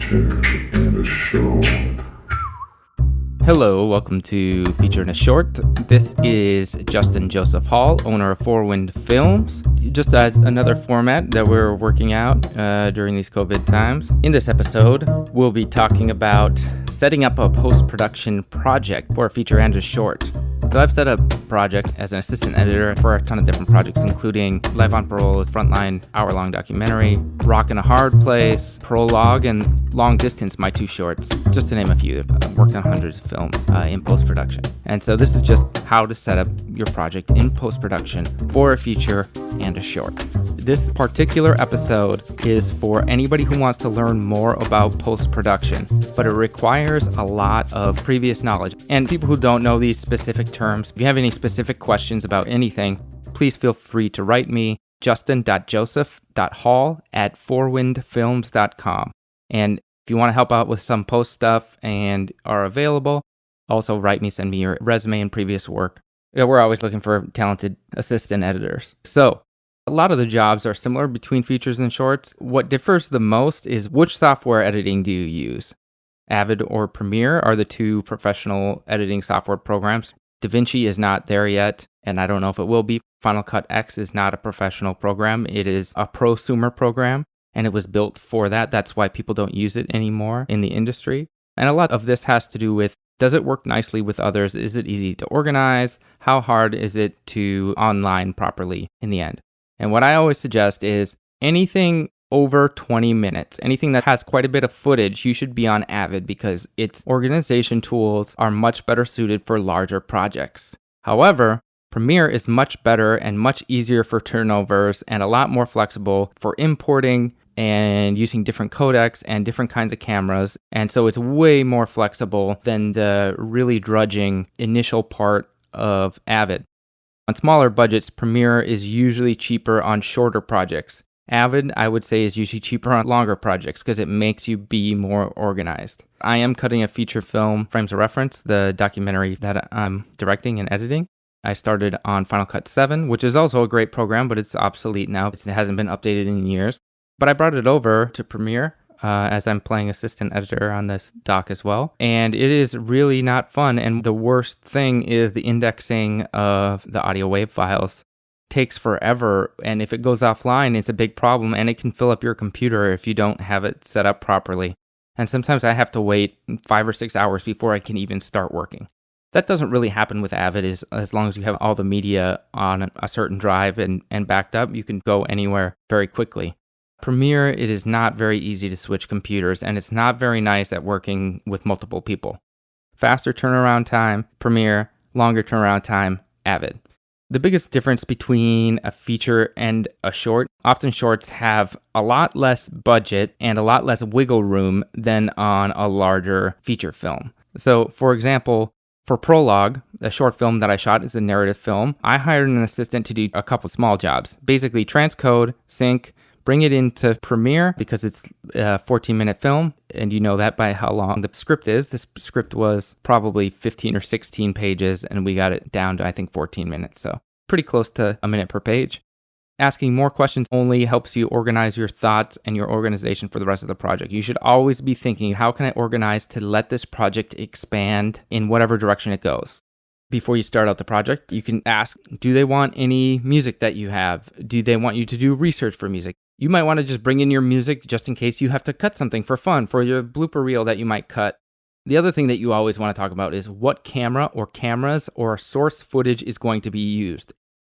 feature and a short. Hello, welcome to Feature and a Short. This is Justin Joseph Hall, owner of Fourwind Films. Just as another format that we're working out during these COVID times. In this episode, we'll be talking about setting up a post-production project for a feature and a short. So I've set up projects as an assistant editor for a ton of different projects, including Live on Parole, Frontline, hour-long documentary, Rock in a Hard Place, Prologue, and Long Distance, my two shorts, just to name a few. I've worked on hundreds of films in post-production. And so this is just how to set up your project in post-production for a feature and a short. This particular episode is for anybody who wants to learn more about post-production, but it requires a lot of previous knowledge. And people who don't know these specific terms, if you have any specific questions about anything, please feel free to write me, justin.joseph.hall@fourwindfilms.com. And if you want to help out with some post stuff and are available, also write me, send me your resume and previous work. We're always looking for talented assistant editors. So, a lot of the jobs are similar between features and shorts. What differs the most is which software editing do you use? Avid or Premiere are the two professional editing software programs. DaVinci is not there yet, and I don't know if it will be. Final Cut X is not a professional program. It is a prosumer program, and it was built for that. That's why people don't use it anymore in the industry. And a lot of this has to do with, does it work nicely with others? Is it easy to organize? How hard is it to online properly in the end? And what I always suggest is anything over 20 minutes, anything that has quite a bit of footage, you should be on Avid because its organization tools are much better suited for larger projects. However, Premiere is much better and much easier for turnovers and a lot more flexible for importing and using different codecs and different kinds of cameras. And so it's way more flexible than the really drudging initial part of Avid. On smaller budgets, Premiere is usually cheaper on shorter projects. Avid, I would say, is usually cheaper on longer projects because it makes you be more organized. I am cutting a feature film, Frames of Reference, the documentary that I'm directing and editing. I started on Final Cut 7, which is also a great program, but it's obsolete now. It hasn't been updated in years. But I brought it over to Premiere as I'm playing assistant editor on this doc as well. And it is really not fun. And the worst thing is the indexing of the audio wave files takes forever. And if it goes offline, it's a big problem. And it can fill up your computer if you don't have it set up properly. And sometimes I have to wait 5 or 6 hours before I can even start working. That doesn't really happen with Avid. As long as you have all the media on a certain drive and backed up, you can go anywhere very quickly. Premiere, it is not very easy to switch computers, and it's not very nice at working with multiple people. Faster turnaround time, Premiere. Longer turnaround time, Avid. The biggest difference between a feature and a short, often shorts have a lot less budget and a lot less wiggle room than on a larger feature film. So, for example, for Prologue, the short film that I shot is a narrative film, I hired an assistant to do a couple small jobs. Basically, transcode, sync, bring it into Premiere because it's a 14-minute film, and you know that by how long the script is. This script was probably 15 or 16 pages, and we got it down to, I think, 14 minutes, so pretty close to a minute per page. Asking more questions only helps you organize your thoughts and your organization for the rest of the project. You should always be thinking, how can I organize to let this project expand in whatever direction it goes? Before you start out the project, you can ask, do they want any music that you have? Do they want you to do research for music? You might want to just bring in your music just in case you have to cut something for fun, for your blooper reel that you might cut. The other thing that you always want to talk about is what camera or cameras or source footage is going to be used.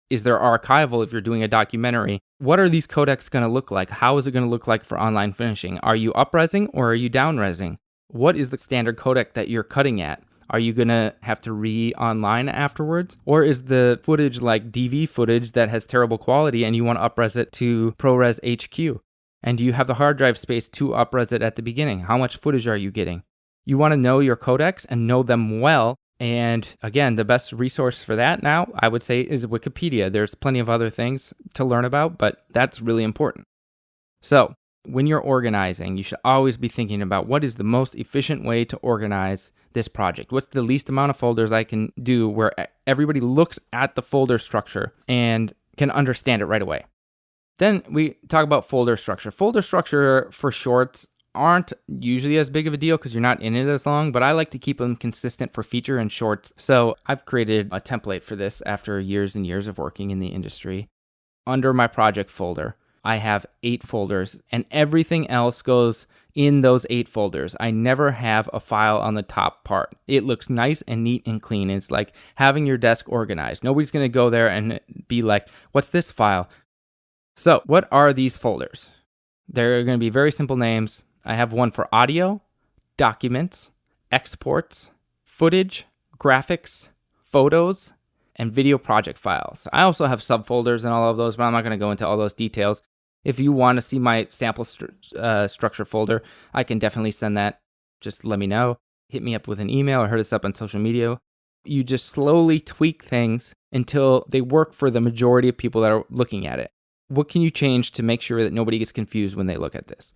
Is there archival if you're doing a documentary? What are these codecs going to look like? How is it going to look like for online finishing? Are you up-resing or are you down-resing? What is the standard codec that you're cutting at? Are you going to have to re-online afterwards? Or is the footage like DV footage that has terrible quality and you want to up-res it to ProRes HQ? And do you have the hard drive space to up-res it at the beginning? How much footage are you getting? You want to know your codecs and know them well. And again, the best resource for that now, I would say, is Wikipedia. There's plenty of other things to learn about, but that's really important. So, when you're organizing, you should always be thinking about what is the most efficient way to organize this project. What's the least amount of folders I can do where everybody looks at the folder structure and can understand it right away. Then we talk about folder structure. Folder structure for shorts aren't usually as big of a deal because you're not in it as long, but I like to keep them consistent for feature and shorts. So I've created a template for this after years and years of working in the industry. Under my project folder, I have 8 folders, and everything else goes in those 8 folders. I never have a file on the top part. It looks nice and neat and clean. It's like having your desk organized. Nobody's going to go there and be like, what's this file? So what are these folders? They're going to be very simple names. I have one for audio, documents, exports, footage, graphics, photos, and video project files. I also have subfolders in all of those, but I'm not going to go into all those details. If you want to see my sample structure folder, I can definitely send that. Just let me know. Hit me up with an email or hit us up on social media. You just slowly tweak things until they work for the majority of people that are looking at it. What can you change to make sure that nobody gets confused when they look at this?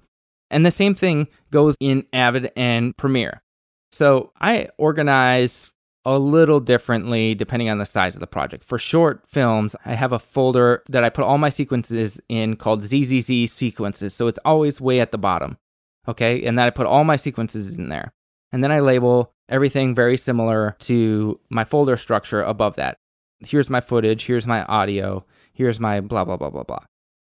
And the same thing goes in Avid and Premiere. So I organize a little differently depending on the size of the project. For short films, I have a folder that I put all my sequences in called ZZZ sequences. So it's always way at the bottom. Okay. And then I put all my sequences in there. And then I label everything very similar to my folder structure above that. Here's my footage. Here's my audio. Here's my blah, blah, blah, blah, blah.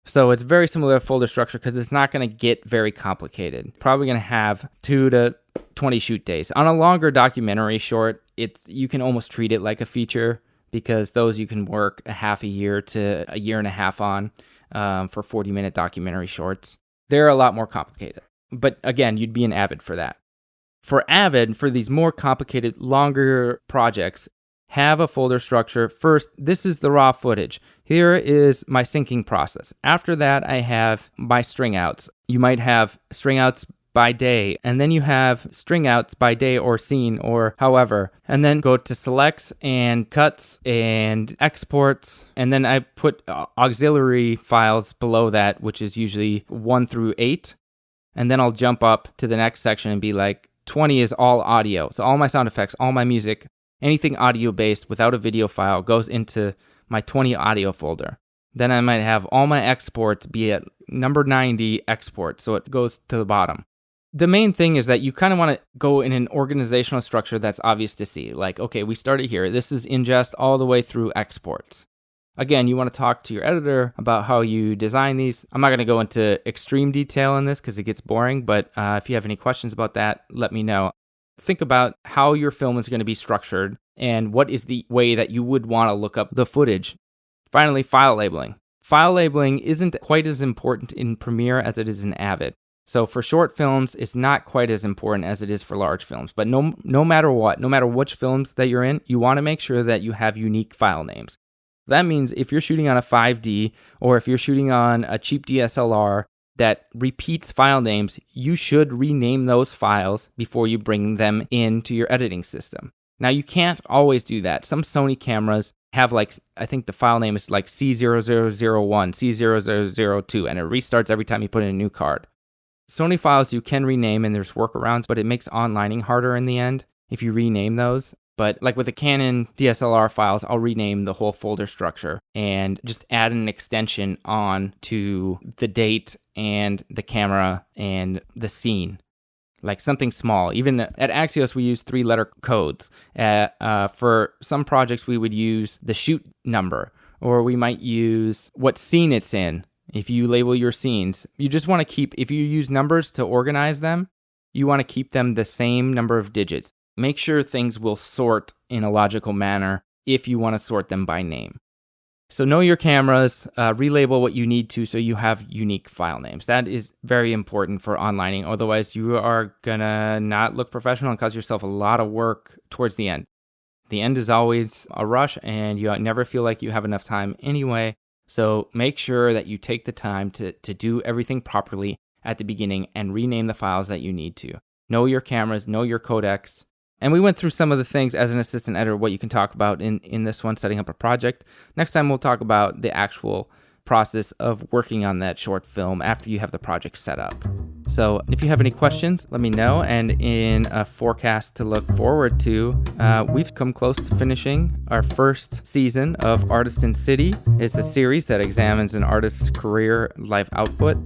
So it's very similar to folder structure because it's not going to get very complicated. Probably going to have 2 to 20 shoot days. On a longer documentary short, you can almost treat it like a feature because those you can work a half a year to a year and a half on for 40-minute documentary shorts. They're a lot more complicated. But again, you'd be an Avid for that. For Avid, for these more complicated, longer projects, have a folder structure. First, this is the raw footage. Here is my syncing process. After that, I have my string outs. You might have string outs by day, and then you have string outs by day or scene or however, and then go to selects and cuts and exports, and then I put auxiliary files below that, which is usually 1 through 8, and then I'll jump up to the next section and be like, 20 is all audio. So all my sound effects, all my music, anything audio-based without a video file goes into my 20 audio folder. Then I might have all my exports be at number 90 export, so it goes to the bottom. The main thing is that you kind of want to go in an organizational structure that's obvious to see. Like, okay, we started here. This is ingest all the way through exports. Again, you want to talk to your editor about how you design these. I'm not going to go into extreme detail in this because it gets boring, but if you have any questions about that, let me know. Think about how your film is going to be structured and what is the way that you would want to look up the footage. Finally, file labeling. File labeling isn't quite as important in Premiere as it is in Avid. So for short films, it's not quite as important as it is for large films. But no matter what, no matter which films that you're in, you want to make sure that you have unique file names. That means if you're shooting on a 5D or if you're shooting on a cheap DSLR that repeats file names, you should rename those files before you bring them into your editing system. Now, you can't always do that. Some Sony cameras have I think the file name is like C0001, C0002, and it restarts every time you put in a new card. Sony files you can rename and there's workarounds, but it makes onlining harder in the end if you rename those. But like with the Canon DSLR files, I'll rename the whole folder structure and just add an extension on to the date and the camera and the scene. Like something small. Even at Axios, we use 3-letter codes. For some projects, we would use the shoot number, or we might use what scene it's in. If you label your scenes, you just want to keep, if you use numbers to organize them, you want to keep them the same number of digits. Make sure things will sort in a logical manner if you want to sort them by name. So know your cameras, relabel what you need to so you have unique file names. That is very important for onlining. Otherwise, you are going to not look professional and cause yourself a lot of work towards the end. The end is always a rush and you never feel like you have enough time anyway. So make sure that you take the time to do everything properly at the beginning and rename the files that you need to. Know your cameras, know your codecs. And we went through some of the things as an assistant editor, what you can talk about in this one, setting up a project. Next time, we'll talk about the actual process of working on that short film after you have the project set up. So if you have any questions, let me know. And in a forecast to look forward to, we've come close to finishing our first season of Artist in City. It's a series that examines an artist's career life output.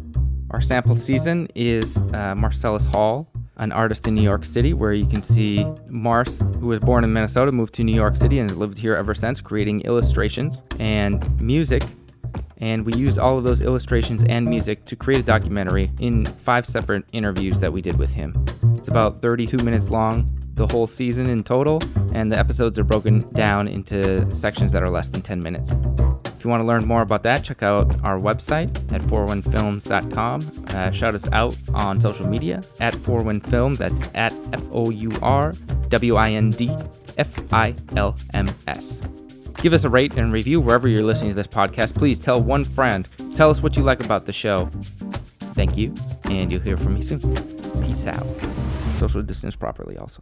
Our sample season is Marcellus Hall, an artist in New York City, where you can see Mars, who was born in Minnesota, moved to New York City and has lived here ever since, creating illustrations and music. And we used all of those illustrations and music to create a documentary in 5 separate interviews that we did with him. It's about 32 minutes long, the whole season in total, and the episodes are broken down into sections that are less than 10 minutes. If you want to learn more about that, check out our website at fourwindfilms.com. Shout us out on social media at Fourwind Films. That's at FOurwindFilms. Give us a rate and review wherever you're listening to this podcast. Please tell one friend. Tell us what you like about the show. Thank you, and you'll hear from me soon. Peace out. Social distance properly also.